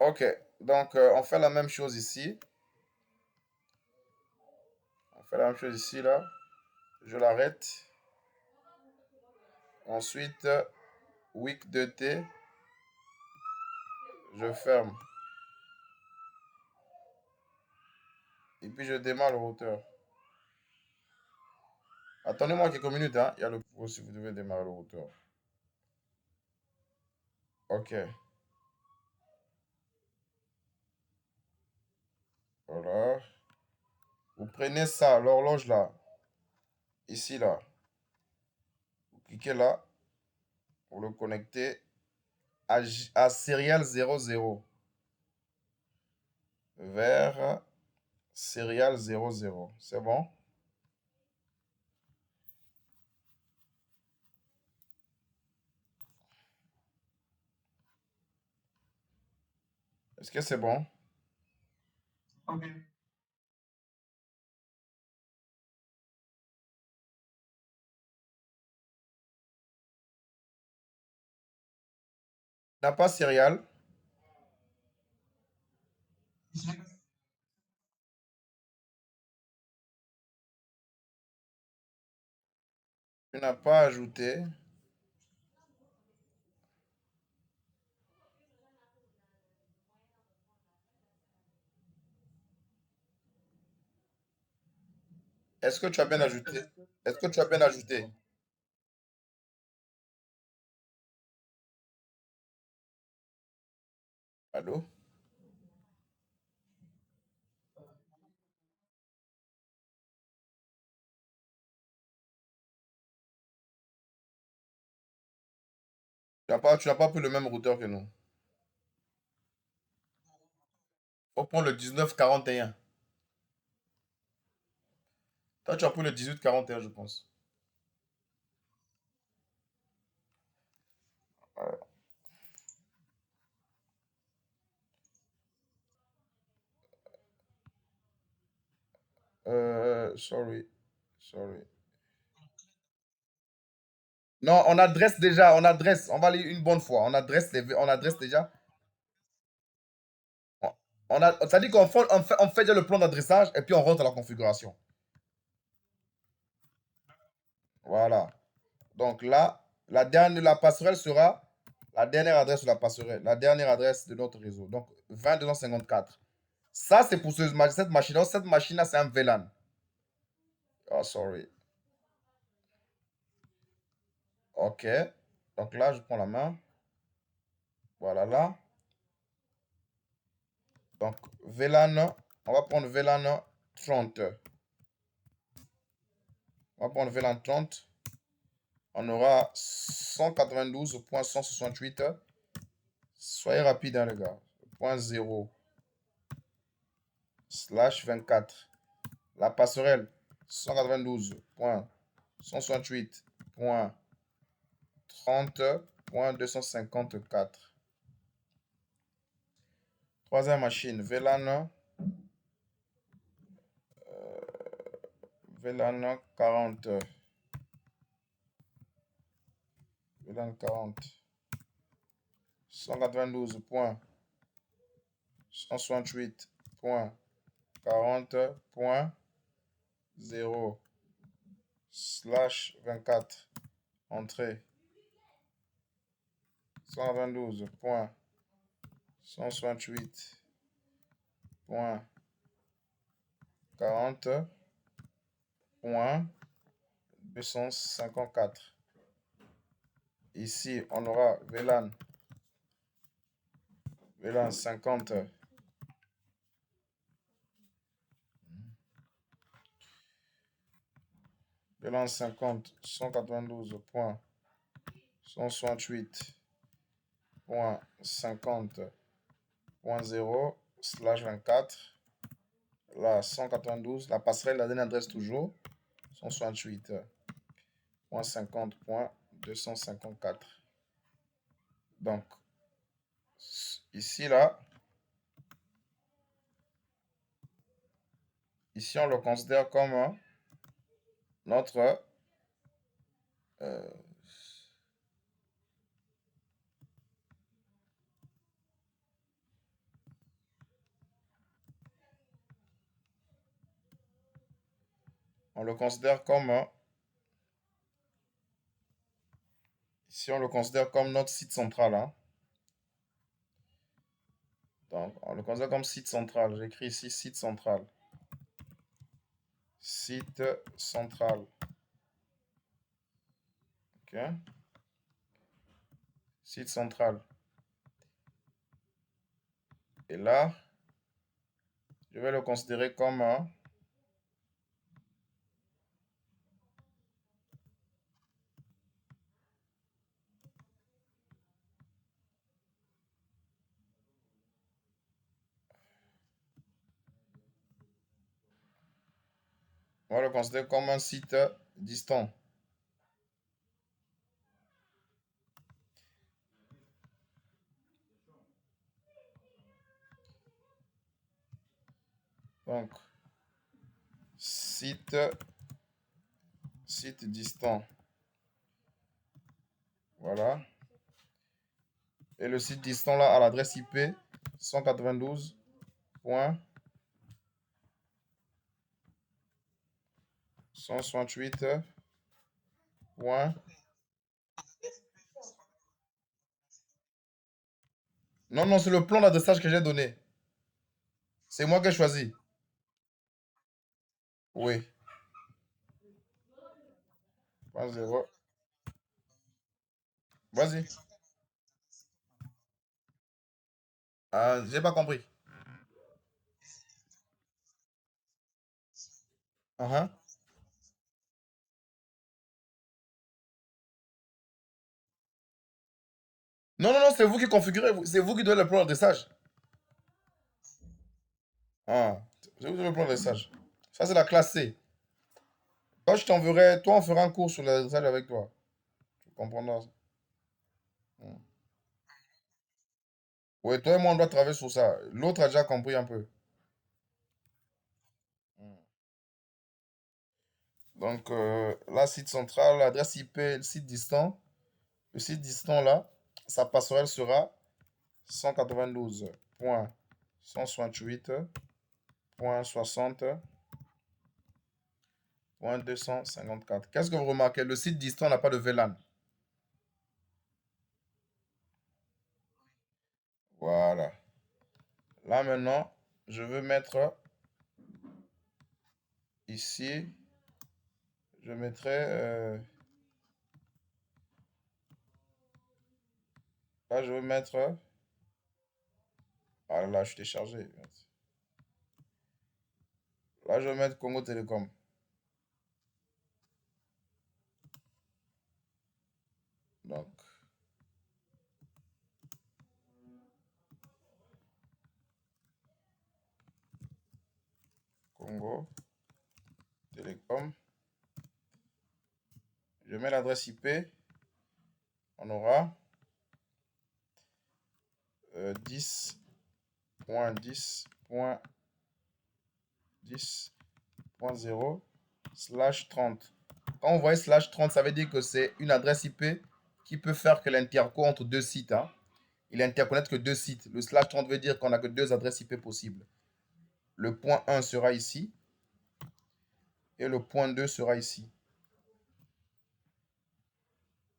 Ok, donc on fait la même chose ici. On fait la même chose ici, là. Je l'arrête. Ensuite, week 2T, je ferme. Et puis je démarre le routeur. Attendez-moi quelques minutes, hein. Il y a le pro si vous devez démarrer le routeur. Ok, voilà. Vous prenez ça, l'horloge là, ici là. Vous cliquez là, vous le connectez à Serial 00 vers Serial 00. C'est bon? Est-ce que c'est bon? N'a pas Serial? Tu n'as pas ajouté. Est-ce que tu as bien ajouté? Est-ce que tu as bien ajouté? Allô? Tu n'as pas pris le même routeur que nous. Faut prendre le 1941. Toi, tu as pris le 1841, je pense. Sorry. Sorry. Non, on adresse déjà, on adresse. On va aller une bonne fois. On adresse déjà. C'est-à-dire qu'on fait déjà le plan d'adressage et puis on rentre à la configuration. Voilà. Donc là, la passerelle sera la dernière adresse de la passerelle, la dernière adresse de notre réseau. Donc 2254. Ça, c'est pour cette machine-là. Cette machine-là, c'est un VLAN. Oh, sorry. OK. Donc là, je prends la main. Voilà là. Donc VLAN, on va prendre VLAN 30. On va prendre VLAN 30. On aura 192.168. Soyez rapide, hein, les gars. Point 0 slash 24. La passerelle 192.168.30.254. Troisième machine, VLAN 40. VLAN 40. 192.168.40.0 slash 24. Entrée. 192.168.40.254. Ici, on aura VLAN 50. VLAN 50, 192.168.50.0 slash 24. Là, 192. La passerelle, la dernière adresse toujours. 168.50.254. Donc, ici, là, ici, on le considère comme notre euh, on le considère comme, ici, on le considère comme notre site central, hein. Donc, on le considère comme site central. J'écris ici site central. Site central. OK. Site central. Et là, je vais le considérer comme un. On va le considérer comme un site distant. Donc, site distant. Voilà. Et le site distant là à l'adresse IP 192.168. Non, non, c'est le plan d'adressage que j'ai donné. C'est moi qui ai choisi. Oui. Point 0. Vas-y. Ah, j'ai pas compris. Uh-huh. Non, non, non, c'est vous qui configurez. C'est vous qui donnez le plan d'adressage. Ah, c'est vous qui donnez le plan d'adressage. Ça, c'est la classe C. Toi, je t'enverrai. Toi, on fera un cours sur l'adressage avec toi. Tu comprendras. Hmm. Oui, toi et moi, on doit travailler sur ça. L'autre a déjà compris un peu. Hmm. Donc, là, site central, l'adresse IP, le site distant. Le site distant, là, sa passerelle sera 192.168.60.254. Qu'est-ce que vous remarquez? Le site distant n'a pas de VLAN. Voilà. Là, maintenant, je veux mettre ici, je mettrai, là, je veux mettre, ah là, je t'ai chargé. Là, je vais mettre Congo Télécom. Donc, Congo Télécom. Je mets l'adresse IP. On aura 10.10.10.0/30. Quand on voit /30, ça veut dire que c'est une adresse IP qui peut faire que l'interco entre deux sites, hein. Il interconnecte que deux sites. Le /30 veut dire qu'on n'a que deux adresses IP possibles. Le point 1 sera ici et le point 2 sera ici.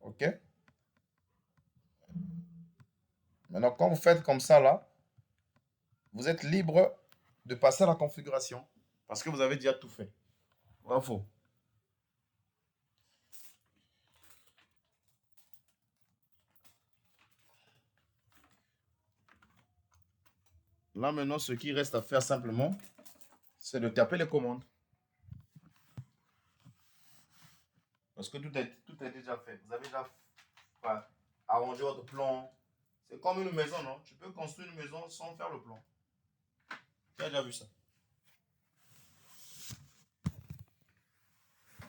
OK? Maintenant, quand vous faites comme ça, là, vous êtes libre de passer à la configuration parce que vous avez déjà tout fait. Bravo. Là, maintenant, ce qui reste à faire simplement, c'est de taper les commandes. Parce que tout est déjà fait. Vous avez déjà arrangé votre plan. C'est comme une maison, non? Tu peux construire une maison sans faire le plan. Tu as déjà vu ça?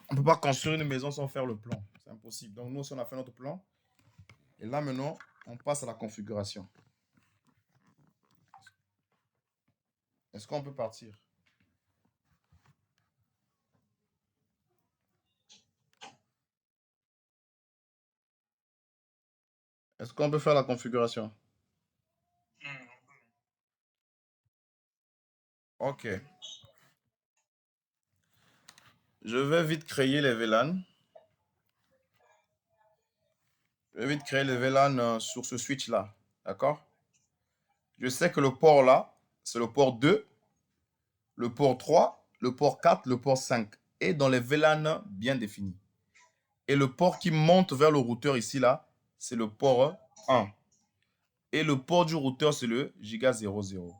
On ne peut pas construire une maison sans faire le plan. C'est impossible. Donc, nous, on a fait notre plan. Et là, maintenant, on passe à la configuration. Est-ce qu'on peut partir? Est-ce qu'on peut faire la configuration? Ok. Je vais vite créer les VLAN. Je vais vite créer les VLAN sur ce switch-là. D'accord? Je sais que le port là, c'est le port 2, le port 3, le port 4, le port 5. Et dans les VLAN bien définis. Et le port qui monte vers le routeur ici, là, c'est le port 1. Et le port du routeur, c'est le giga 00.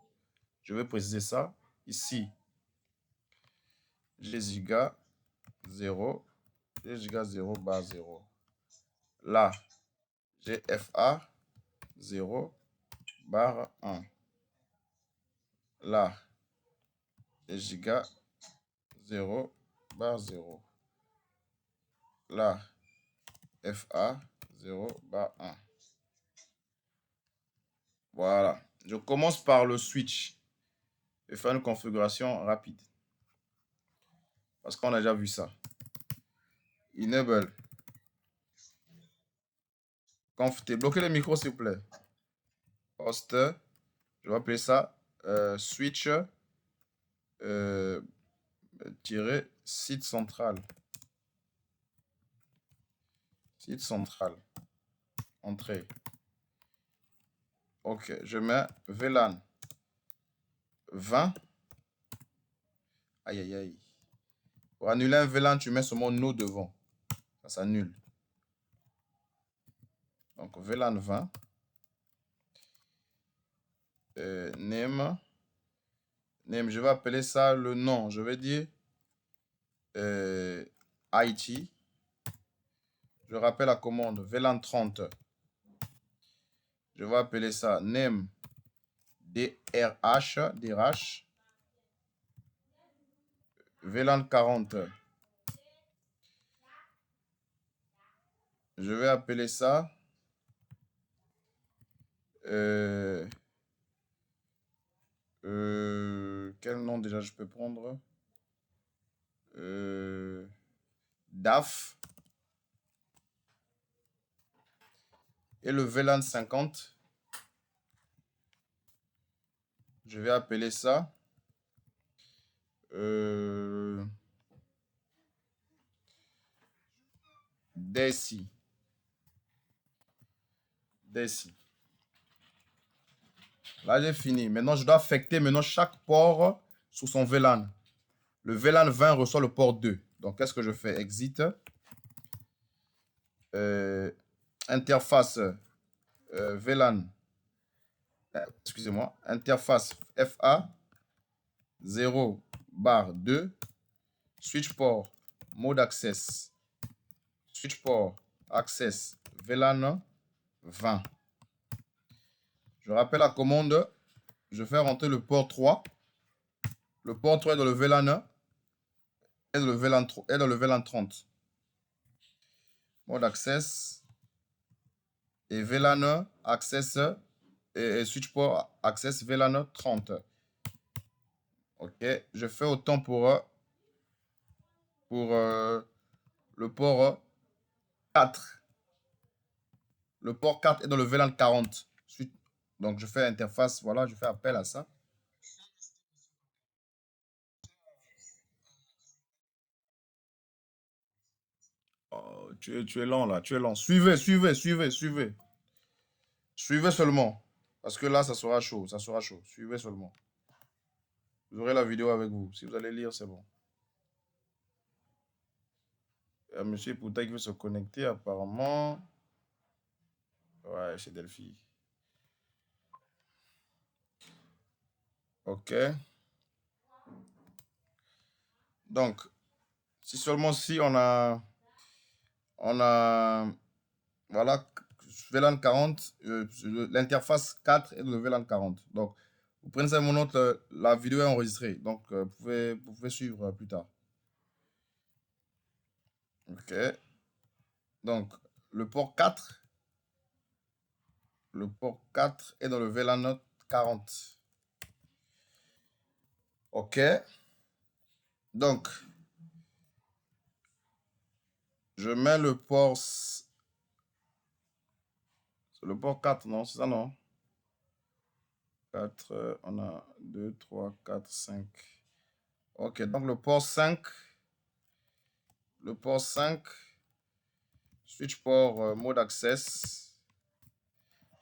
Je vais préciser ça. Ici, j'ai giga 0 et giga 0 bar 0. Là, j'ai FA 0 bar 1. Là, j'ai giga 0 bar 0. Là, FA 0 bar 1. Voilà. Je commence par le switch. Je vais faire une configuration rapide. Parce qu'on a déjà vu ça. Enable. Conft. Bloquez les micros, s'il vous plaît. Host. Je vais appeler ça switch site central. Site central. Entrée. Ok, je mets VLAN 20. Aïe, aïe, aïe. Pour annuler un VLAN, tu mets seulement no devant. Ça s'annule. Donc, VLAN 20. Name. Name, je vais appeler ça le nom. Je vais dire IT. Je rappelle la commande VLAN 30. Je vais appeler ça name DRH. VLAN 40. Je vais appeler ça quel nom déjà je peux prendre? DAF. Et le VLAN 50, je vais appeler ça DECI. Là, j'ai fini. Maintenant, je dois affecter chaque port sous son VLAN. Le VLAN 20 reçoit le port 2. Donc, qu'est-ce que je fais? Exit. Interface VLAN. Excusez-moi. Interface FA 0 bar 2. Switch port mode access. Switch port access VLAN 20. Je rappelle la commande. Je fais rentrer le port 3. Le port 3 est dans le VLAN 1 et dans le VLAN 30. Mode access et VLAN access et switch port access VLAN 30. Ok, je fais autant pour le port 4. Le port 4 est dans le VLAN 40. Donc, je fais interface, voilà, je fais appel à ça. Oh, tu es lent là, tu es lent. Suivez. Suivez seulement. Parce que là, ça sera chaud, Suivez seulement. Vous aurez la vidéo avec vous. Si vous allez lire, c'est bon. Monsieur Pouta qui veut se connecter, apparemment. Ouais, chez Delphi. Ok. Donc, si seulement si on a voilà, VLAN 40, l'interface 4 est le VLAN 40. Donc, vous prenez ça mon note, la vidéo est enregistrée. Donc, vous pouvez suivre plus tard. Ok. Donc, le port 4 est dans le VLAN 40. Ok. Donc, je mets le port 4, non? C'est ça, non? 4, on a 2, 3, 4, 5. Ok, donc le port 5 le port 5, switch port mode access,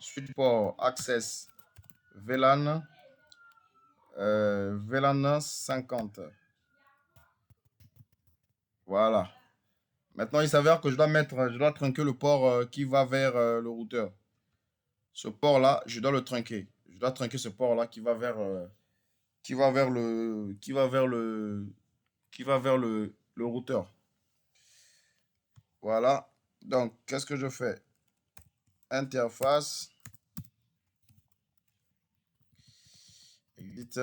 switch port access VLAN, VLAN 50. Voilà. Maintenant, il s'avère que je dois trunker le port qui va vers le routeur. Ce port-là, je dois le trunker. Je dois trunker ce port-là qui va vers le routeur. Voilà. Donc, qu'est-ce que je fais? Interface. Edit.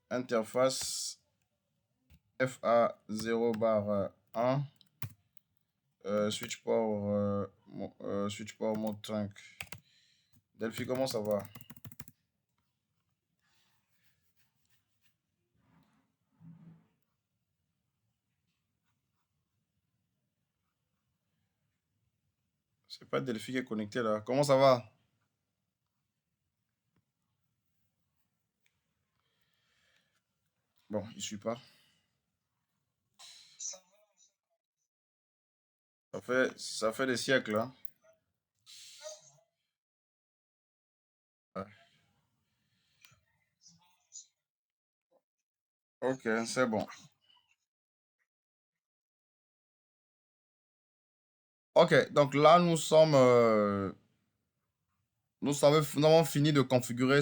Interface. FA0 bar 1. Switch port mode trunk. Delphi, comment ça va? C'est pas Delphi qui est connecté là. Comment ça va? Bon, il suit pas. Ça fait des siècles. Hein. Ouais. Ok, c'est bon. Ok, donc là, nous avons fini de configurer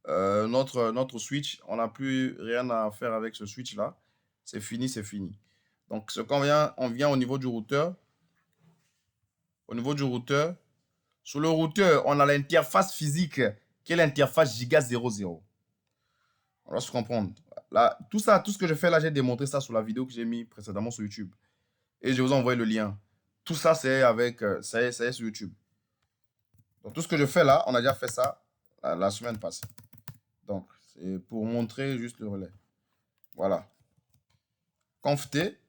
notre switch. On n'a plus rien à faire avec ce switch-là. C'est fini, c'est fini. Donc, on vient au niveau du routeur. Au niveau du routeur, sur le routeur, on a l'interface physique qui est l'interface Giga 00. On doit se comprendre. Là, tout ce que je fais là, j'ai démontré ça sur la vidéo que j'ai mis précédemment sur YouTube. Et je vous ai envoyé le lien. Tout ça, c'est ça est sur YouTube. Donc, tout ce que je fais là, on a déjà fait ça la semaine passée. Donc, c'est pour montrer juste le relais. Voilà. Conf T.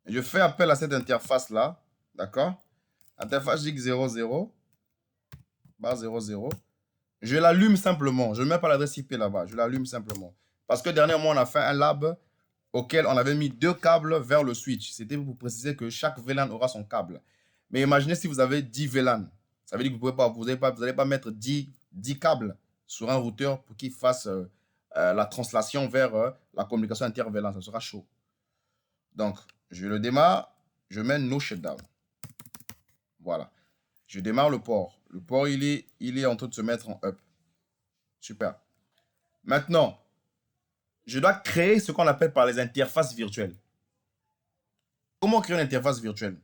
Je fais appel à cette interface-là. D'accord? Interface GIG00. Barre 00. Je l'allume simplement. Je ne mets pas l'adresse IP là-bas. Je l'allume simplement. Parce que dernièrement, on a fait un lab auquel on avait mis 2 câbles vers le switch. C'était pour préciser que chaque VLAN aura son câble. Mais imaginez si vous avez 10 VLAN. Ça veut dire que vous n'allez pas mettre 10 câbles sur un routeur pour qu'il fasse la translation vers la communication inter-VLAN. Ça sera chaud. Donc, je le démarre. Je mets No Shutdown. Voilà. Je démarre le port. Le port, il est en train de se mettre en up. Super. Maintenant, je dois créer ce qu'on appelle par les interfaces virtuelles. Comment créer une interface virtuelle?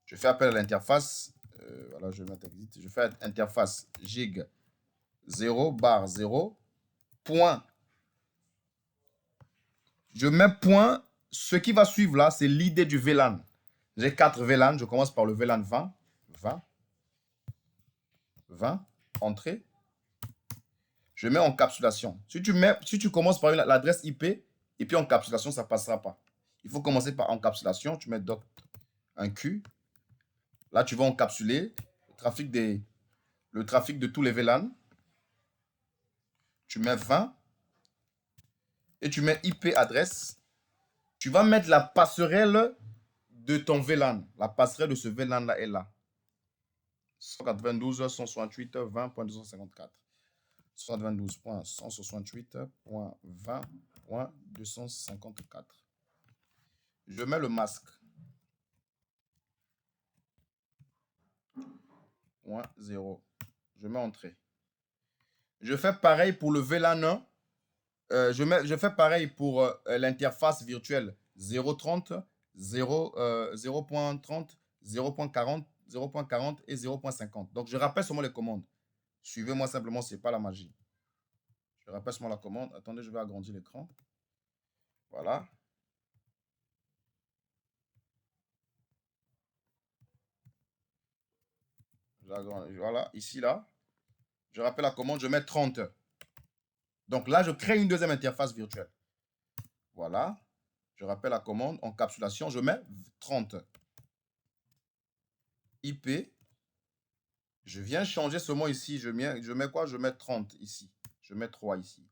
Je fais appel à l'interface. Voilà, je vais mettre exit. Je fais interface gig 0 bar 0 point. Je mets point. Ce qui va suivre là, c'est l'idée du VLAN. J'ai 4 VLAN. Je commence par le VLAN 20. 20. Entrée. Je mets encapsulation. Si tu commences par l'adresse IP et puis encapsulation, ça ne passera pas. Il faut commencer par encapsulation. Tu mets doc un Q. Là, tu vas encapsuler le trafic de tous les VLAN. Tu mets 20 et tu mets IP adresse. Tu vas mettre la passerelle de ton VLAN. La passerelle de ce VLAN-là est là. 192.168.20.254. 192.168.20.254. Je mets le masque. 0. Je mets entrée. Je fais pareil pour le VLAN 1. Je fais pareil pour l'interface virtuelle 0.30, 0.30, 0.40, 0.40 et 0.50. Donc, je rappelle seulement les commandes. Suivez-moi simplement, ce n'est pas la magie. Je rappelle seulement la commande. Attendez, je vais agrandir l'écran. Voilà. Voilà, ici, là. Je rappelle la commande, je mets 30. Donc là, je crée une deuxième interface virtuelle. Voilà. Je rappelle la commande, encapsulation, je mets 30. IP. Je viens changer ce mot ici. Je mets quoi? Je mets 30 ici. Je mets 3 ici.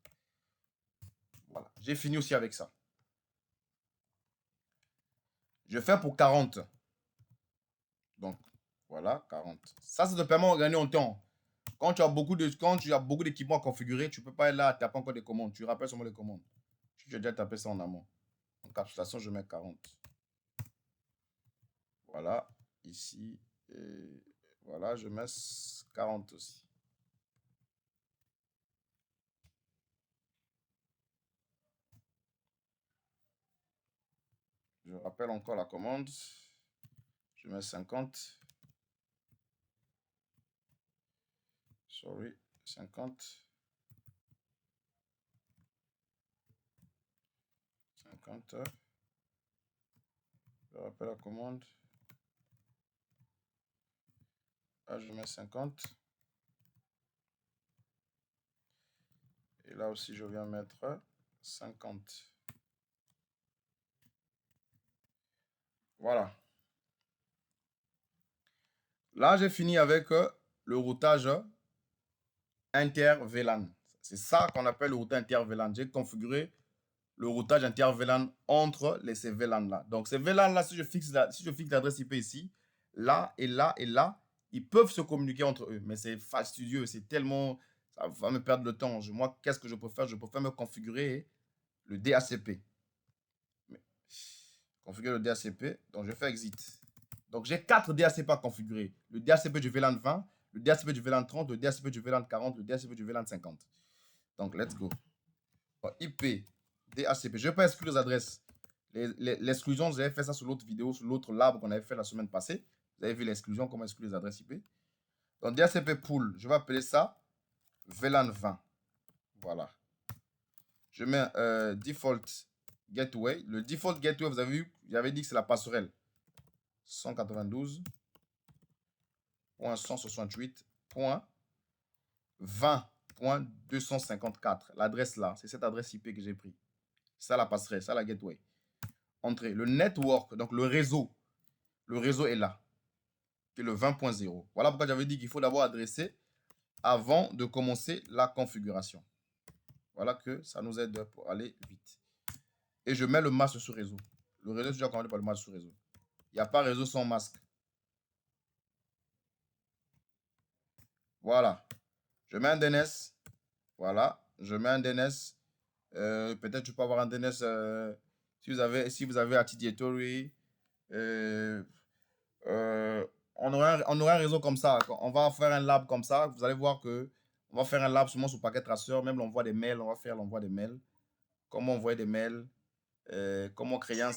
Voilà. J'ai fini aussi avec ça. Je fais pour 40. Donc, voilà, 40. Ça te permet de gagner en temps. Quand tu as beaucoup d'équipements à configurer, tu ne peux pas être là à taper encore des commandes. Tu rappelles seulement les commandes. Tu as déjà tapé ça en amont. Encapsulation, je mets 40. Voilà, ici. Et voilà, je mets 40 aussi. Je rappelle encore la commande. Je mets 50. Sorry, 50. 50. Je rappelle la commande. Là, je mets 50. Et là aussi, je viens mettre 50. Voilà. Là, j'ai fini avec le routage inter-VLAN. C'est ça qu'on appelle le routage inter-VLAN. J'ai configuré le routage inter-VLAN entre ces VLAN-là. Donc, ces VLAN-là, si je fixe l'adresse IP ici, là et là et là, ils peuvent se communiquer entre eux. Mais c'est fastidieux, c'est tellement... Ça va me perdre le temps. Moi, qu'est-ce que je peux faire? Je préfère me configurer le DHCP. Configurer le DHCP. Donc, je fais exit. Donc, j'ai 4 DHCP à configurer. Le DHCP du VLAN 20, le DHCP du VLAN 30, le DHCP du VLAN 40, le DHCP du VLAN 50. Donc, let's go. IP, DHCP. Je ne vais pas exclure les adresses. L'exclusion, j'avais fait ça sur l'autre vidéo, sur l'autre lab qu'on avait fait la semaine passée. Vous avez vu l'exclusion, comment exclure les adresses IP. Donc, DHCP pool, je vais appeler ça VLAN 20. Voilà. Je mets default gateway. Le default gateway, vous avez vu, j'avais dit que c'est la passerelle. 192.168.20.254. L'adresse là, c'est cette adresse IP que j'ai pris. Ça la passerelle, ça la gateway. Entrée. Le network, donc le réseau est là. C'est le 20.0. Voilà pourquoi j'avais dit qu'il faut d'abord adresser avant de commencer la configuration. Voilà que ça nous aide pour aller vite. Et je mets le masque sur réseau. Le réseau est déjà commandé par le masque sur réseau. Il n'y a pas réseau sans masque. Voilà. Je mets un DNS. Voilà. Je mets un DNS. Peut-être je peux avoir un DNS si vous avez Active Directory. On aura un réseau comme ça. On va faire un lab comme ça. Vous allez voir que on va faire un lab seulement sur Packet Tracer. Même l'envoi des mails. On va faire l'envoi des mails. Comment envoyer des mails. Comment créer un...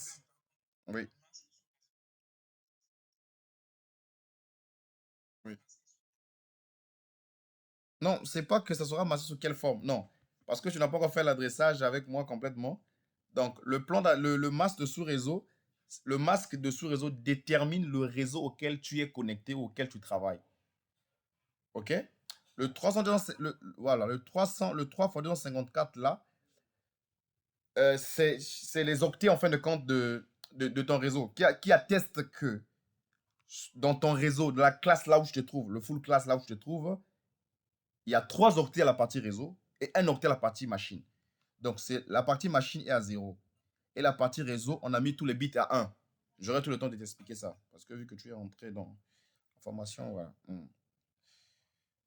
Oui. Oui. Non, c'est pas que ça sera massé sous quelle forme. Non. Parce que tu n'as pas encore fait l'adressage avec moi complètement. Donc, le masque de sous-réseau, le masque de sous-réseau détermine le réseau auquel tu es connecté ou auquel tu travailles. OK? Le 354 le 3 x 254 là, c'est les octets en fin de compte de ton réseau qui atteste que dans ton réseau, de la classe là où je te trouve, le full class là où je te trouve, il y a 3 octets à la partie réseau et 1 octet à la partie machine. Donc, la partie machine est à 0. Et la partie réseau, on a mis tous les bits à 1. J'aurai tout le temps de t'expliquer ça. Parce que vu que tu es rentré dans la formation, voilà.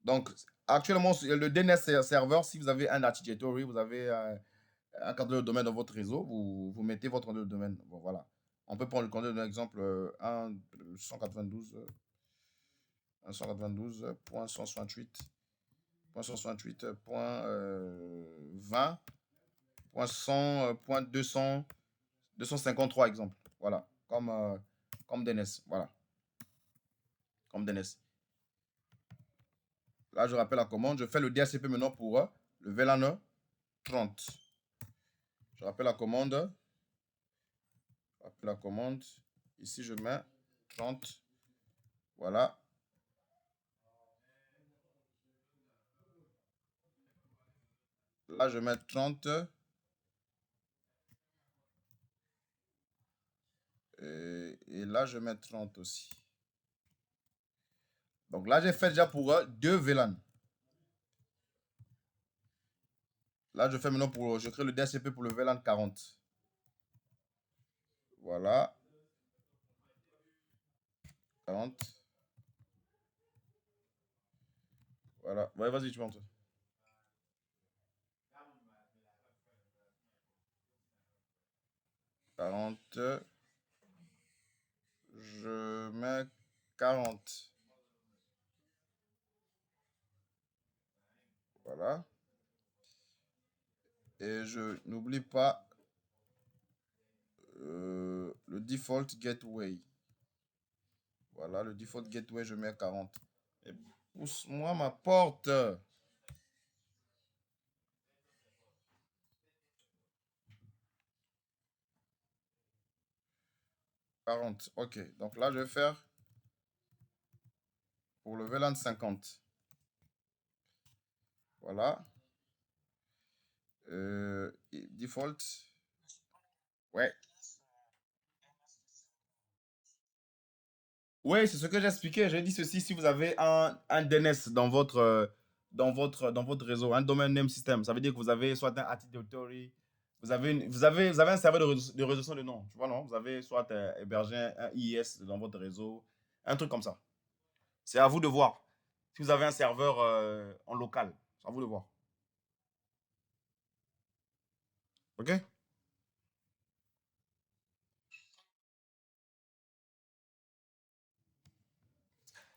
Donc, actuellement, le DNS serveur, si vous avez un Active Directory, vous avez un contrôleur de domaine dans votre réseau, vous mettez votre contrôleur de domaine. Bon, voilà. On peut prendre le contrôleur de exemple 192.168.168.20.253 exemple. Voilà. Comme DNS. Voilà. Comme DNS. Là, je rappelle la commande. Je fais le DHCP maintenant pour le VLAN 30. Je rappelle la commande. Ici, je mets 30. Voilà. Là, je mets 30. Et là, je mets 30 aussi. Donc là, j'ai fait déjà pour 2 VLAN. Là, je fais maintenant je crée le DHCP pour le VLAN 40. Voilà. 40. Voilà. Ouais, vas-y, tu montes. 40. Je mets 40. Voilà. Et je n'oublie pas le default gateway. Voilà, le default gateway, je mets 40. Et pousse-moi ma porte. 40. OK. Donc là, je vais faire pour le VLAN 50. Voilà. Default. Ouais. Oui, c'est ce que j'ai expliqué. J'ai dit ceci, si vous avez un DNS dans votre réseau, un domaine name system, ça veut dire que vous avez soit un Active Directory, vous avez un serveur de résolution de nom, tu vois, non? Vous avez soit hébergé un IIS dans votre réseau, un truc comme ça. C'est à vous de voir. Si vous avez un serveur en local, c'est à vous de voir. OK?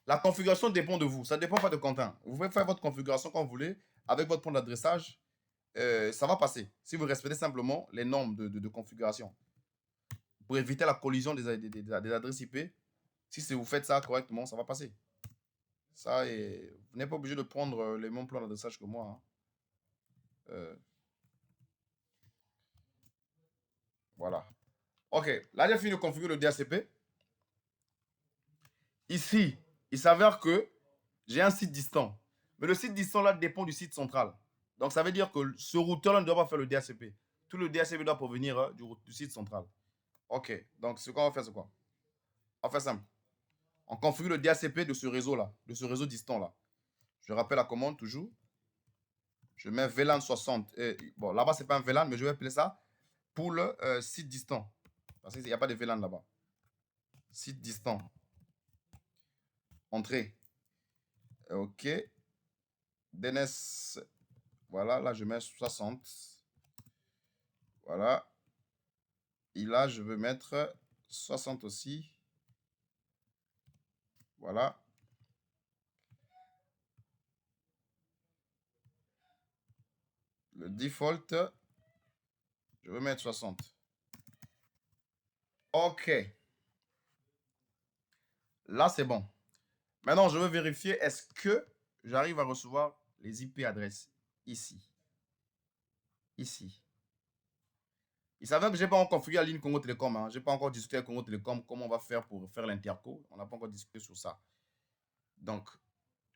La configuration dépend de vous. Ça ne dépend pas de Quentin. Vous pouvez faire votre configuration comme vous voulez avec votre point d'adressage. Ça va passer. Si vous respectez simplement les normes de configuration. Pour éviter la collision des adresses IP, si vous faites ça correctement, ça va passer. Ça, vous n'êtes pas obligé de prendre les mêmes plans d'adressage que moi. Hein. Voilà. OK. Là, j'ai fini de configurer le DHCP. Ici, il s'avère que j'ai un site distant. Mais le site distant, là, dépend du site central. Donc, ça veut dire que ce routeur-là ne doit pas faire le DHCP. Tout le DHCP doit provenir du site central. OK. Donc, ce qu'on va faire, c'est quoi? On va faire simple. On configure le DHCP de ce réseau-là, de ce réseau distant-là. Je rappelle la commande toujours. Je mets VLAN 60. Bon, là-bas, ce n'est pas un VLAN, mais je vais appeler ça pour le site distant. Parce qu'il n'y a pas de VLAN là-bas. Site distant. Entrée. OK. DNS. Voilà, là, je mets 60. Voilà. Et là, je veux mettre 60 aussi. Voilà. Le default, je veux mettre 60. OK. Là, c'est bon. Maintenant, je veux vérifier, est-ce que j'arrive à recevoir les IP adresses ici. Ici. Il s'avère que je n'ai pas encore configuré la ligne Congo Télécom. Hein. Je n'ai pas encore discuté avec Congo Télécom comment on va faire pour faire l'interco. On n'a pas encore discuté sur ça. Donc,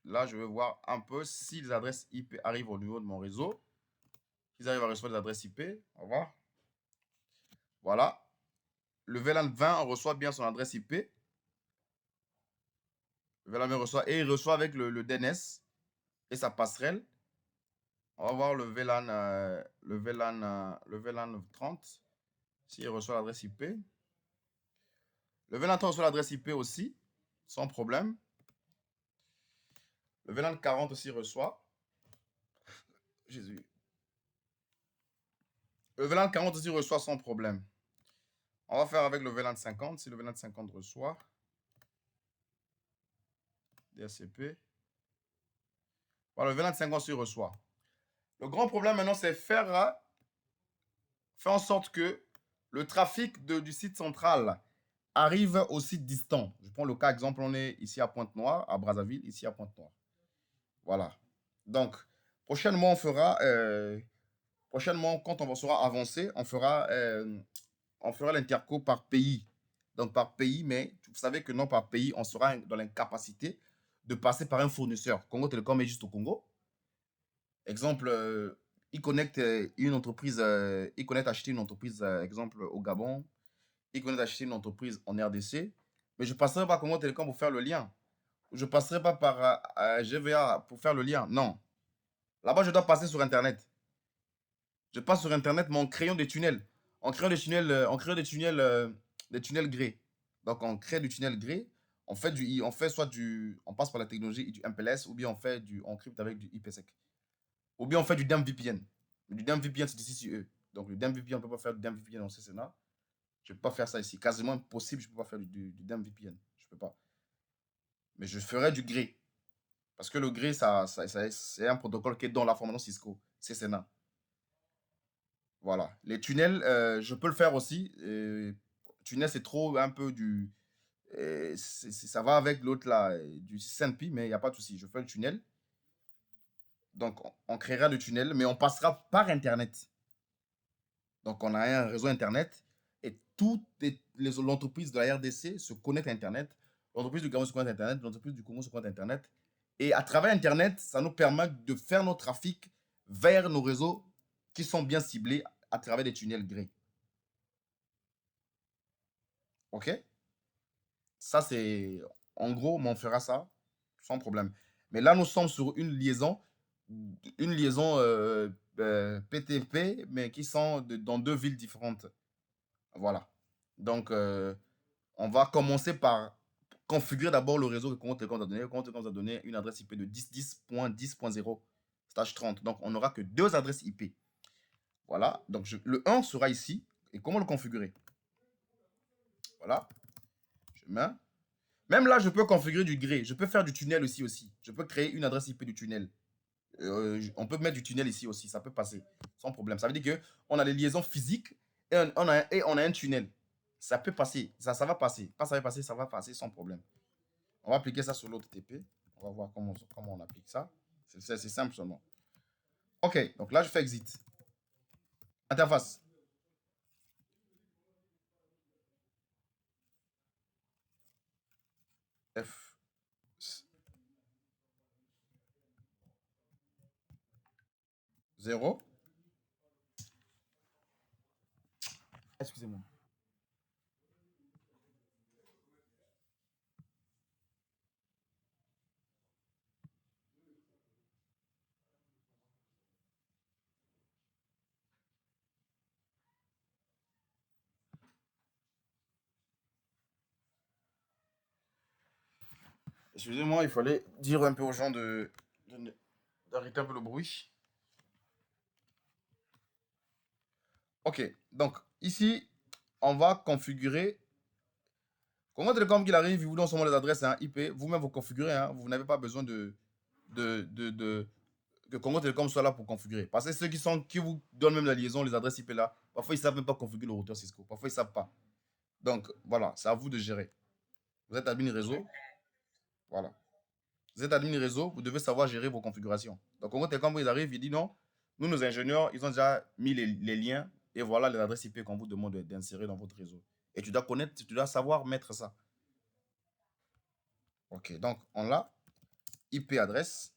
là, je vais voir un peu si les adresses IP arrivent au niveau de mon réseau. S'ils arrivent à recevoir des adresses IP. On va voir. Voilà. Le VLAN 20 reçoit bien son adresse IP. Le VLAN 20 reçoit et il reçoit avec le DNS et sa passerelle. On va voir le VLAN 30. S'il reçoit l'adresse IP. Le VLAN 30 reçoit l'adresse IP aussi, sans problème. Le VLAN 40 aussi reçoit. Jésus. Le VLAN 40 aussi reçoit sans problème. On va faire avec le VLAN 50. Si le VLAN 50 reçoit. DHCP. Voilà, le VLAN 50 aussi reçoit. Le grand problème maintenant, c'est faire en sorte que le trafic du site central arrive au site distant. Je prends le cas exemple, on est ici à Pointe-Noire, à Brazzaville, ici à Pointe-Noire. Voilà. Donc, prochainement, quand on sera avancé, on fera l'interco par pays. Donc, par pays, mais vous savez que non par pays, on sera dans l'incapacité de passer par un fournisseur. Congo Télécom est juste au Congo. Exemple, il connecte une entreprise, il connecte acheter une entreprise, exemple, au Gabon. Il connecte acheter une entreprise en RDC. Mais je ne passerai pas Congo Télécom pour faire le lien. Je ne passerai pas par GVA pour faire le lien. Non. Là-bas, je dois passer sur Internet. Je passe sur Internet, mais en créant des tunnels. En créant des tunnels, des tunnels grés. Donc, on crée du tunnel gré. On fait soit on passe par la technologie du MPLS, ou bien on crypte avec du IPsec. Ou bien on fait du DEM VPN. Du DEM VPN, c'est ici sur eux. Donc le DEM VPN, on ne peut pas faire du DEM VPN en CCNA. Je ne peux pas faire ça ici. Quasiment impossible, je ne peux pas faire du DEM VPN. Je ne peux pas. Mais je ferai du gré. Parce que le gré, c'est un protocole qui est dans la formation Cisco, CCNA. Voilà. Les tunnels, je peux le faire aussi. Tunnel, c'est trop un peu du... ça va avec l'autre là, du SNP, mais il n'y a pas de souci. Je fais le tunnel. Donc, on créera le tunnel, mais on passera par Internet. Donc, on a un réseau Internet et toutes les entreprises de la RDC se connectent à Internet. L'entreprise du Gabon se connecte à Internet, l'entreprise du Congo se connecte à Internet. Et à travers Internet, ça nous permet de faire nos trafics vers nos réseaux qui sont bien ciblés à travers des tunnels gris. OK? Ça, c'est... En gros, on fera ça sans problème. Mais là, nous sommes sur une liaison PTP, mais qui sont dans deux villes différentes. Voilà. Donc, on va commencer par configurer d'abord le réseau que Congo Telecom a donné. Congo Telecom a donné une adresse IP de 10.10.10.0/30. Donc, on n'aura que deux adresses IP. Voilà. Donc, le 1 sera ici. Et comment le configurer? Voilà. Je mets. Même là, je peux configurer du gré. Je peux faire du tunnel aussi. Je peux créer une adresse IP du tunnel. On peut mettre du tunnel ici aussi. Ça peut passer sans problème. Ça veut dire qu'on a les liaisons physiques et on a un tunnel. Ça peut passer. Ça va passer. Pas ça va passer, ça va passer sans problème. On va appliquer ça sur l'autre TP. On va voir comment on applique ça. C'est simple seulement. OK. Donc là, je fais exit. Interface. F. 0. Excusez-moi. Excusez-moi, il fallait dire un peu aux gens d'arrêter un peu le bruit. OK. Donc, ici, on va configurer. Congo Telecom qu'il arrive, il vous donne seulement les adresses IP. Vous-même, vous configurez. Hein. Vous n'avez pas besoin que Congo Telecom soit là pour configurer. Parce que ceux qui vous donnent même la liaison, les adresses IP là, parfois ils ne savent même pas configurer le routeur Cisco. Parfois ils ne savent pas. Donc, voilà, c'est à vous de gérer. Vous êtes admin réseau. Voilà. Vous êtes admin réseau, vous devez savoir gérer vos configurations. Donc, Congo Telecom, ils arrivent, ils disent non, nous, nos ingénieurs, ils ont déjà mis les liens et voilà les adresses IP qu'on vous demande d'insérer dans votre réseau. Et tu dois connaître, tu dois savoir mettre ça. OK, donc on l'a. IP adresse.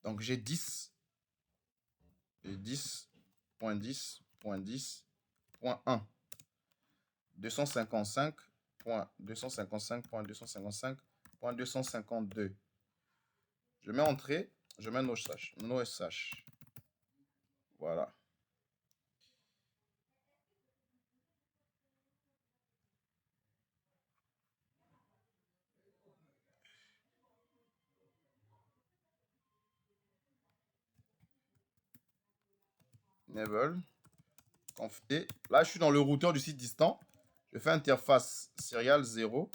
Donc j'ai 10.10.10.10.1 255.255.255.252. Je mets entrée, je mets no SH. Voilà. Enable. Et là, je suis dans le routeur du site distant. Je fais interface serial 0,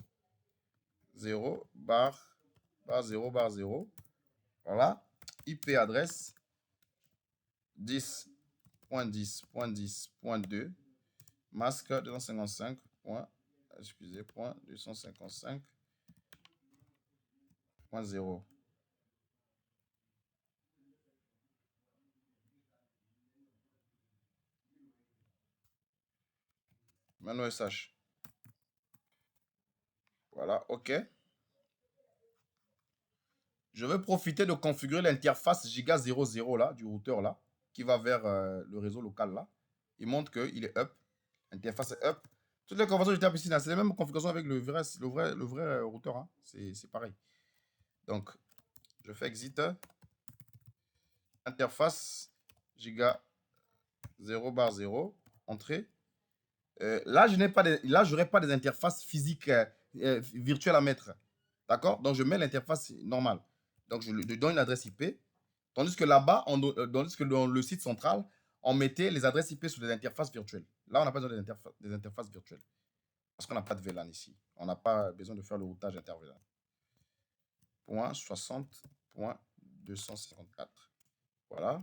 0, bar 0, bar 0. Voilà. IP adresse 10.10.10.2. Masque 255. Excusez, point 255.0. Maintenant SH. Voilà, OK. Je vais profiter de configurer l'interface Giga 00 là, du routeur là, qui va vers le réseau local là. Il montre qu'il est up. L'interface est up. Toutes les configurations que je tape ici, c'est la même configuration avec le vrai routeur. Hein. C'est pareil. Donc, je fais exit. Interface Giga 0 bar 0. Entrée. là, je n'aurai pas des interfaces physiques virtuelles à mettre. D'accord? Donc, je mets l'interface normale. Donc, je lui donne une adresse IP. Tandis que là-bas, tandis que dans le site central, on mettait les adresses IP sur des interfaces virtuelles. Là, on n'a pas besoin des interfaces virtuelles. Parce qu'on n'a pas de VLAN ici. On n'a pas besoin de faire le routage inter-VLAN. .60.254. Voilà.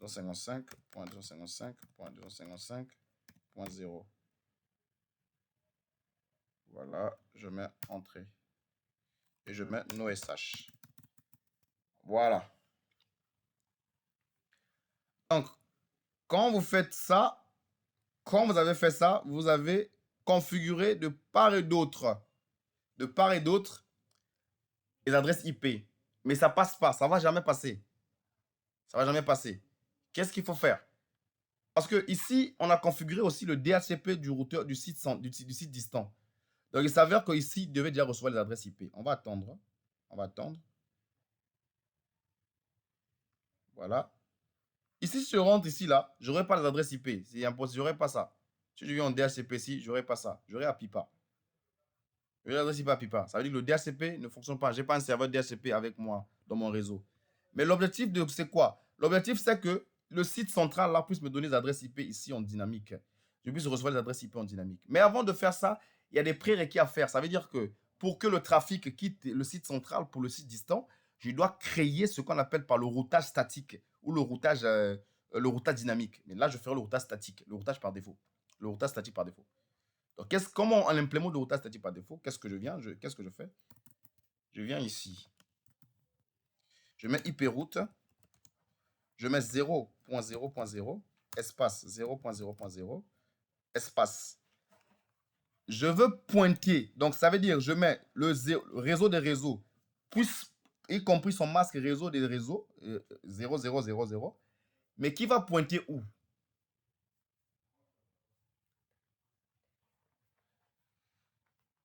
255.255.255.0. Voilà, je mets entrée. Et je mets NoSH. Voilà. Donc, quand vous faites ça, quand vous avez fait ça, vous avez configuré de part et d'autre, les adresses IP. Mais ça passe pas, ça va jamais passer. Ça va jamais passer. Qu'est-ce qu'il faut faire? Parce que ici, on a configuré aussi le DHCP du routeur du site distant. Donc, il s'avère qu'ici, il devait déjà recevoir les adresses IP. On va attendre. On va attendre. Voilà. Ici, si je rentre ici, là, je n'aurai pas les adresses IP. C'est impossible, je n'aurai pas ça. Si je viens en DHCP ici, je n'aurai pas ça. J'aurai APIPA. J'aurai l'adresse IP APIPA. Ça veut dire que le DHCP ne fonctionne pas. Je n'ai pas un serveur DHCP avec moi dans mon réseau. Mais l'objectif, c'est quoi? L'objectif, c'est que le site central là puisse me donner les adresses IP ici en dynamique. Je puisse recevoir les adresses IP en dynamique. Mais avant de faire ça, il y a des prérequis à faire. Ça veut dire que pour que le trafic quitte le site central pour le site distant, je dois créer ce qu'on appelle par le routage statique ou le routage dynamique. Mais là, je ferai le routage statique, le routage par défaut. Le routage statique par défaut. Donc, comment on implémente le routage statique par défaut? Qu'est-ce que je fais? Je viens ici. Je mets IP route. Je mets 0.0.0, espace 0.0.0, espace. Je veux pointer, donc ça veut dire je mets le réseau des réseaux, y compris son masque réseau des réseaux, 0000, mais qui va pointer où?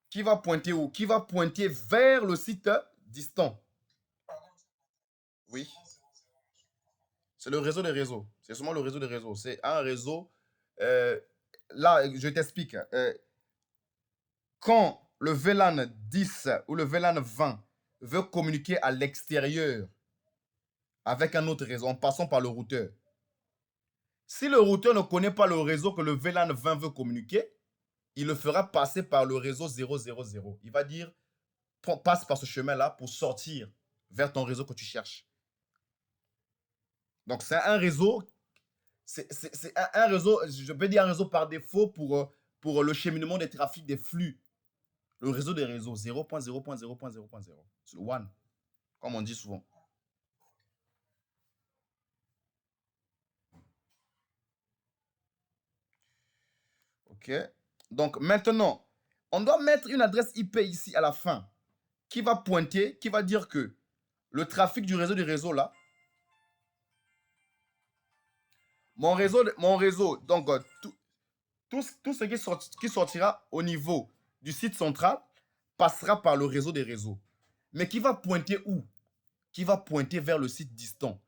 Qui va pointer où? Qui va pointer vers le site distant. Oui. C'est le réseau des réseaux. C'est seulement le réseau des réseaux. C'est un réseau. Là, je t'explique. Quand le VLAN 10 ou le VLAN 20 veut communiquer à l'extérieur avec un autre réseau en passant par le routeur, si le routeur ne connaît pas le réseau que le VLAN 20 veut communiquer, il le fera passer par le réseau 000. Il va dire, passe par ce chemin-là pour sortir vers ton réseau que tu cherches. Donc, c'est un réseau, un réseau, je peux dire un réseau par défaut pour le cheminement des trafics, des flux. Le réseau des réseaux, 0.0.0.0.0. C'est le one, comme on dit souvent. OK. Donc, maintenant, on doit mettre une adresse IP ici à la fin qui va pointer, qui va dire que le trafic du réseau là, mon réseau, donc tout ce qui sortira au niveau du site central passera par le réseau des réseaux. Mais qui va pointer où? Qui va pointer vers le site distant.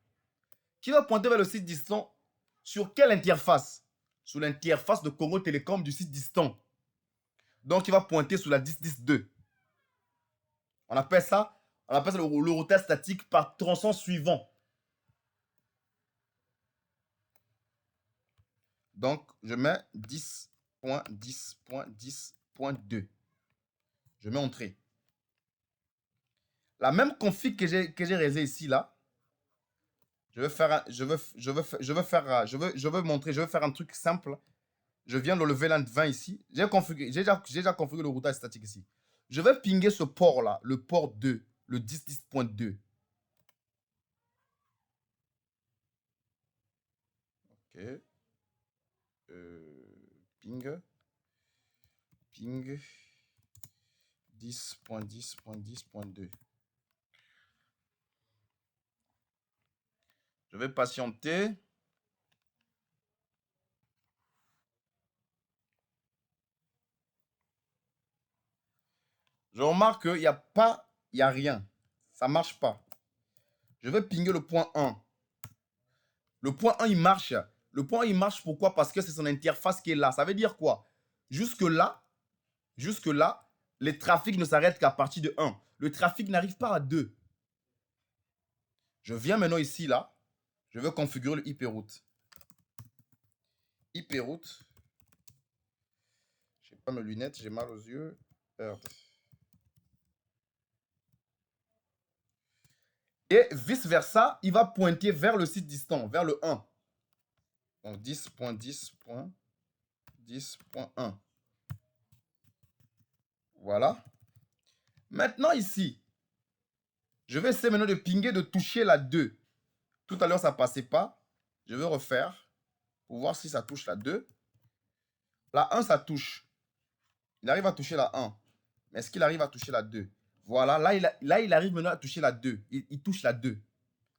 Qui va pointer vers le site distant sur quelle interface? Sur l'interface de Congo Télécom du site distant. Donc, il va pointer sur la 10.10.2. On appelle ça le routage statique par tronçon suivant. Donc, je mets 10.10.10.2. Je mets entrée. La même config que j'ai réalisée ici, là, je veux faire un truc simple. Je viens dans le VLAN 20 ici. J'ai déjà configuré le routage statique ici. Je vais pinguer ce port-là, le port 2, le 10.10.2. OK. Ping 10.10.10.2. Je vais patienter. Je remarque qu'il n'y a pas, il n'y a rien. Ça ne marche pas. Je vais pinguer le point 1. Le point 1, il marche. Le point, il marche pourquoi? Parce que c'est son interface qui est là. Ça veut dire quoi? Jusque-là, les trafics ne s'arrêtent qu'à partir de 1. Le trafic n'arrive pas à 2. Je viens maintenant ici, là. Je veux configurer le IP route. IP route. Je n'ai pas mes lunettes, j'ai mal aux yeux. Merde. Et vice-versa, il va pointer vers le site distant, vers le 1. Donc 10.10.10.1. Voilà. Maintenant ici, je vais essayer maintenant de pinguer, de toucher la 2. Tout à l'heure, ça ne passait pas. Je vais refaire pour voir si ça touche la 2. La 1, ça touche. Il arrive à toucher la 1. Mais est-ce qu'il arrive à toucher la 2? Voilà, là, il arrive maintenant à toucher la 2. Il touche la 2.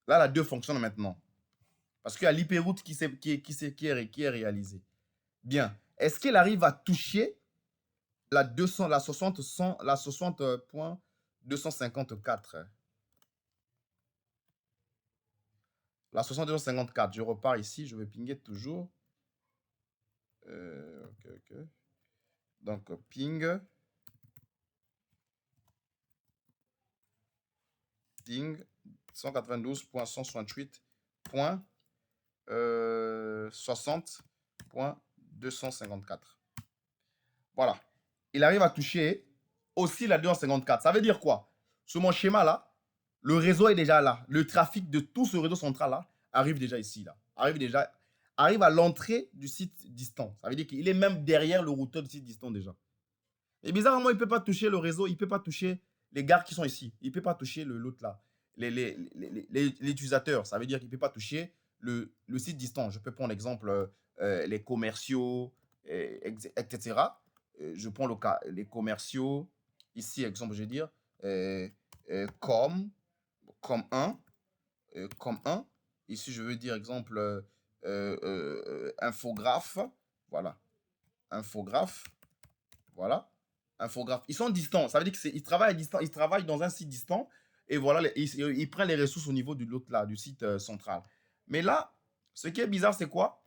Là, la 2 fonctionne maintenant. Parce qu'il y a l'IP route qui est réalisé. Bien. Est-ce qu'il arrive à toucher la 60.254? La 6254, je repars ici, je vais pinguer toujours. Ok. Donc, ping 192.168.60.254. Voilà. Il arrive à toucher aussi la 254. Ça veut dire quoi? Sur mon schéma là, le réseau est déjà là. Le trafic de tout ce réseau central là arrive déjà ici là. Arrive à l'entrée du site distant. Ça veut dire qu'il est même derrière le routeur du site distant déjà. Et bizarrement, il ne peut pas toucher le réseau, il ne peut pas toucher les gares qui sont ici. Il ne peut pas toucher l'autre là. Les utilisateurs, ça veut dire qu'il ne peut pas toucher le site distant. Je peux prendre l'exemple les commerciaux, etc. Je prends le cas, les commerciaux. Ici, exemple, je vais dire comme 1. Comme 1. Ici, je veux dire exemple infographe. Voilà. Infographe. Voilà. Infographe. Ils sont distants. Ça veut dire qu'ils travaillent à distance. Ils travaillent dans un site distant. Et voilà, ils prennent les ressources au niveau de l'autre là, du site central. Mais là, ce qui est bizarre, c'est quoi?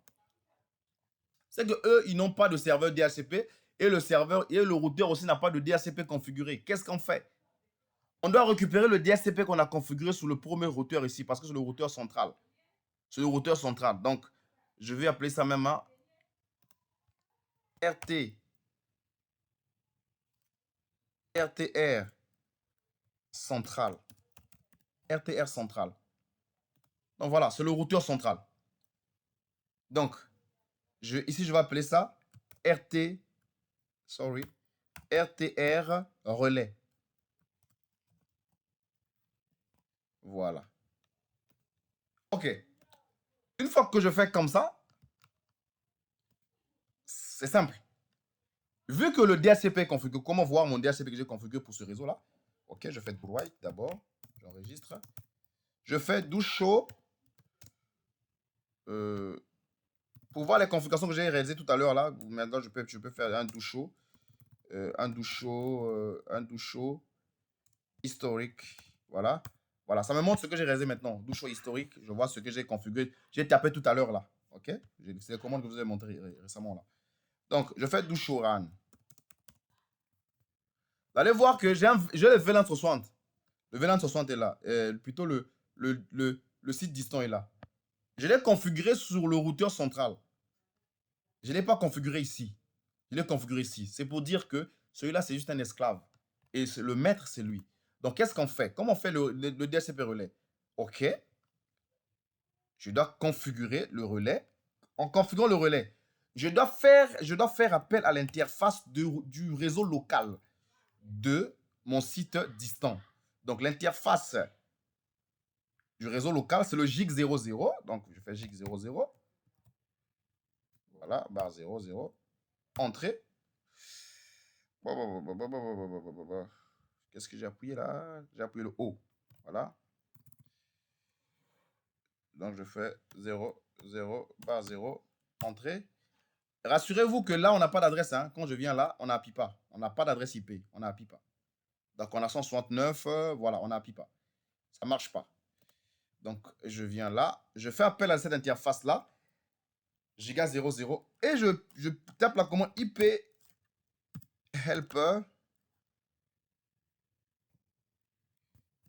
C'est que eux, ils n'ont pas de serveur DHCP et le routeur aussi n'a pas de DHCP configuré. Qu'est-ce qu'on fait? On doit récupérer le DHCP qu'on a configuré sur le premier routeur ici parce que c'est le routeur central. C'est le routeur central. Donc, je vais appeler ça même à RTR central. RTR central. Donc voilà, c'est le routeur central. Donc, ici, je vais appeler ça RTR relais. Voilà. OK. Une fois que je fais comme ça, c'est simple. Vu que le DHCP est configuré, comment voir mon DHCP que j'ai configuré pour ce réseau-là? OK, je fais White d'abord. J'enregistre. Je fais do show. Pour voir les configurations que j'ai réalisées tout à l'heure là, maintenant je peux faire un do show. Un do show historique. Voilà. Voilà, ça me montre ce que j'ai réalisé maintenant. Do show historique. Je vois ce que j'ai configuré. J'ai tapé tout à l'heure là. OK? C'est les commandes que je vous ai montré récemment là. Donc, je fais do show run. Vous allez voir que j'ai le VLAN 60. Le VLAN 60 est là. Plutôt le site distant est là. Je l'ai configuré sur le routeur central. Je ne l'ai pas configuré ici. Je l'ai configuré ici. C'est pour dire que celui-là, c'est juste un esclave. Et le maître, c'est lui. Donc, qu'est-ce qu'on fait? Comment on fait le DHCP relais? OK. Je dois configurer le relais. En configurant le relais, je dois faire appel à l'interface du réseau local de mon site distant. Donc, l'interface du réseau local, c'est le GIG00. Donc, je fais GIG00. Voilà, barre 00. Entrée. Qu'est-ce que j'ai appuyé là? J'ai appuyé le O. Voilà. Donc, je fais 0, 0, barre 0, entrée. Rassurez-vous que là, on n'a pas d'adresse. Hein. Quand je viens là, on n'appuie pas. On n'a pas d'adresse IP. On n'appuie pas. Donc, on a 169. Voilà, on n'appuie pas. Ça ne marche pas. Donc, je viens là. Je fais appel à cette interface-là. giga 00 et je tape la commande IP helper.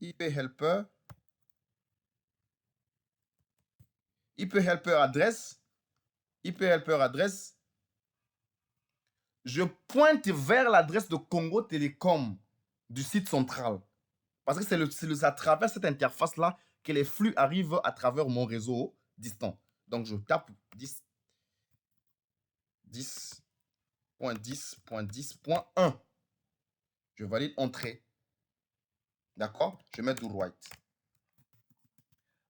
IP helper. IP helper adresse. IP helper adresse. Je pointe vers l'adresse de Congo Télécom du site central. Parce que c'est à travers cette interface-là que les flux arrivent à travers mon réseau distant. Donc, je tape 10.10.10.1. Je valide entrée. D'accord? Je mets do right.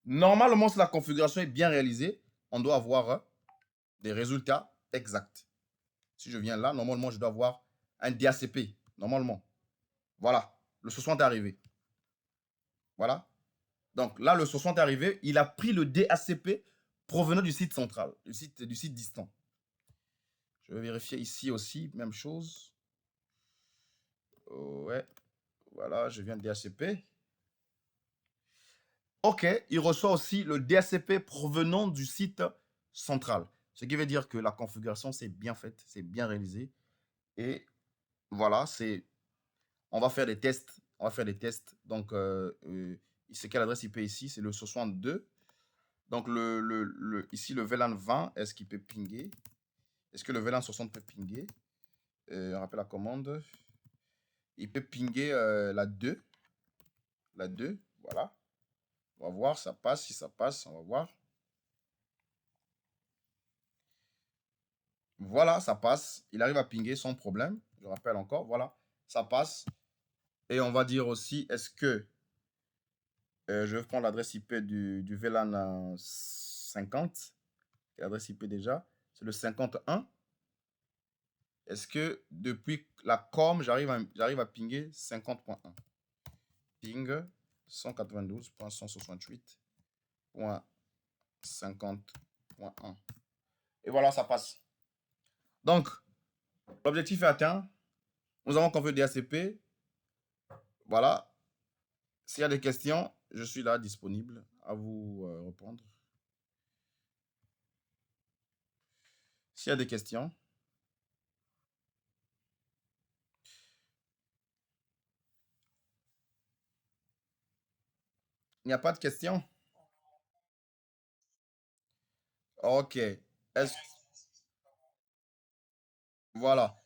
Normalement, si la configuration est bien réalisée, on doit avoir des résultats exacts. Si je viens là, normalement, je dois avoir un DHCP. Normalement. Voilà. Le 60 est arrivé. Voilà. Donc là, le 60 est arrivé. Il a pris le DHCP provenant du site central, du site distant. Je vais vérifier ici aussi, même chose. Ouais. Voilà, je viens de DHCP. OK, il reçoit aussi le DHCP provenant du site central. Ce qui veut dire que la configuration, c'est bien faite, c'est bien réalisé. Et voilà, on va faire des tests. On va faire des tests. Donc, c'est quelle adresse IP ici? C'est le 62. Donc, ici, le VLAN 20, est-ce qu'il peut pinguer? Est-ce que le VLAN 60 peut pinguer? On rappelle la commande. Il peut pinguer la 2. La 2, voilà. On va voir, ça passe. Si ça passe, on va voir. Voilà, ça passe. Il arrive à pinguer sans problème. Je rappelle encore, voilà, ça passe. Et on va dire aussi, est-ce que je vais prendre l'adresse IP du VLAN 50. L'adresse IP déjà, c'est le 51. Est-ce que depuis la com, j'arrive à pinguer 50.1? Ping 192.168.50.1. Et voilà, ça passe. Donc, l'objectif est atteint. Nous avons configuré DHCP. Voilà. S'il y a des questions, je suis là disponible à vous répondre. S'il y a des questions. Il n'y a pas de questions? Ok. Voilà.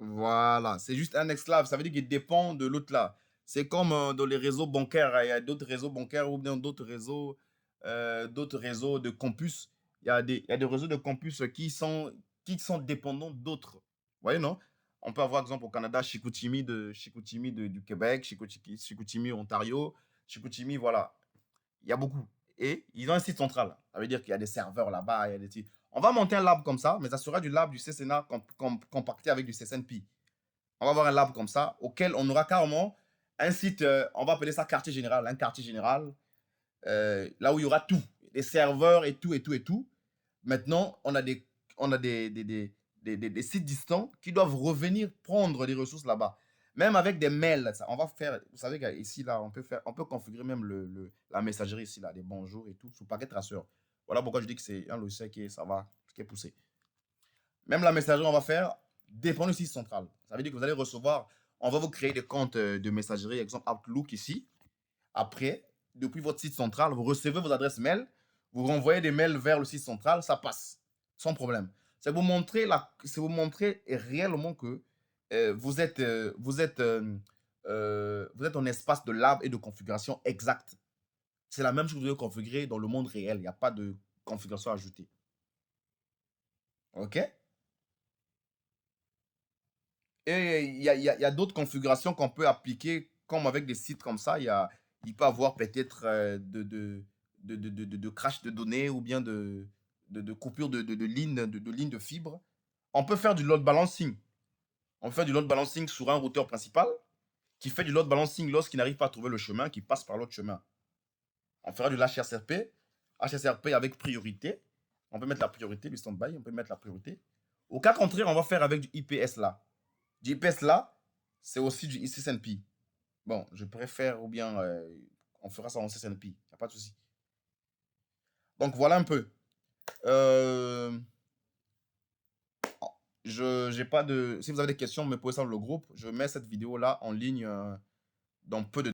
Voilà. C'est juste un esclave. Ça veut dire qu'il dépend de l'autre là. C'est comme dans les réseaux bancaires. Il y a d'autres réseaux bancaires ou bien d'autres réseaux de campus. Il y a des réseaux de campus qui sont dépendants d'autres. Vous voyez, non? On peut avoir, exemple, au Canada, Chicoutimi du Québec, Chicoutimi, Ontario, Chicoutimi, voilà. Il y a beaucoup. Et ils ont un site central. Ça veut dire qu'il y a des serveurs là-bas. On va monter un lab comme ça, mais ça sera du lab du CCNA compacté avec du CSNP. On va avoir un lab comme ça, auquel on aura carrément un site, on va appeler ça quartier général, un quartier général, là où il y aura tout, des serveurs et tout, et tout, et tout. Maintenant, on a des sites distants qui doivent revenir prendre les ressources là-bas. Même avec des mails, ça, on va faire, vous savez qu'ici, là, on peut configurer même la messagerie ici, là, des bonjours et tout, sous paquet traceur. Voilà pourquoi je dis que c'est un logiciel qui est poussé. Même la messagerie, on va faire dépend du site central. Ça veut dire que vous allez recevoir, on va vous créer des comptes de messagerie, exemple Outlook ici. Après, depuis votre site central, vous recevez vos adresses mail, vous renvoyez des mails vers le site central, ça passe sans problème. C'est vous montrer réellement que vous êtes un espace de lab et de configuration exact. C'est la même chose que vous devez configurer dans le monde réel. Il n'y a pas de configuration ajoutée. OK? Et il y a d'autres configurations qu'on peut appliquer, comme avec des sites comme ça. Il peut y avoir peut-être de crash de données ou bien de coupure de lignes de fibre. On peut faire du load balancing. On peut faire du load balancing sur un routeur principal qui fait du load balancing lorsqu'il n'arrive pas à trouver le chemin, qui passe par l'autre chemin. On fera du HSRP. HSRP avec priorité. On peut mettre la priorité, du stand-by, on peut mettre la priorité. Au cas contraire, on va faire avec du IPS là. Du IPS là, c'est aussi du SNP. Bon, je préfère, ou bien on fera ça en SNP. Il n'y a pas de souci. Donc, voilà un peu. J'ai pas de... Si vous avez des questions, me posez ça dans le groupe. Je mets cette vidéo là en ligne dans peu de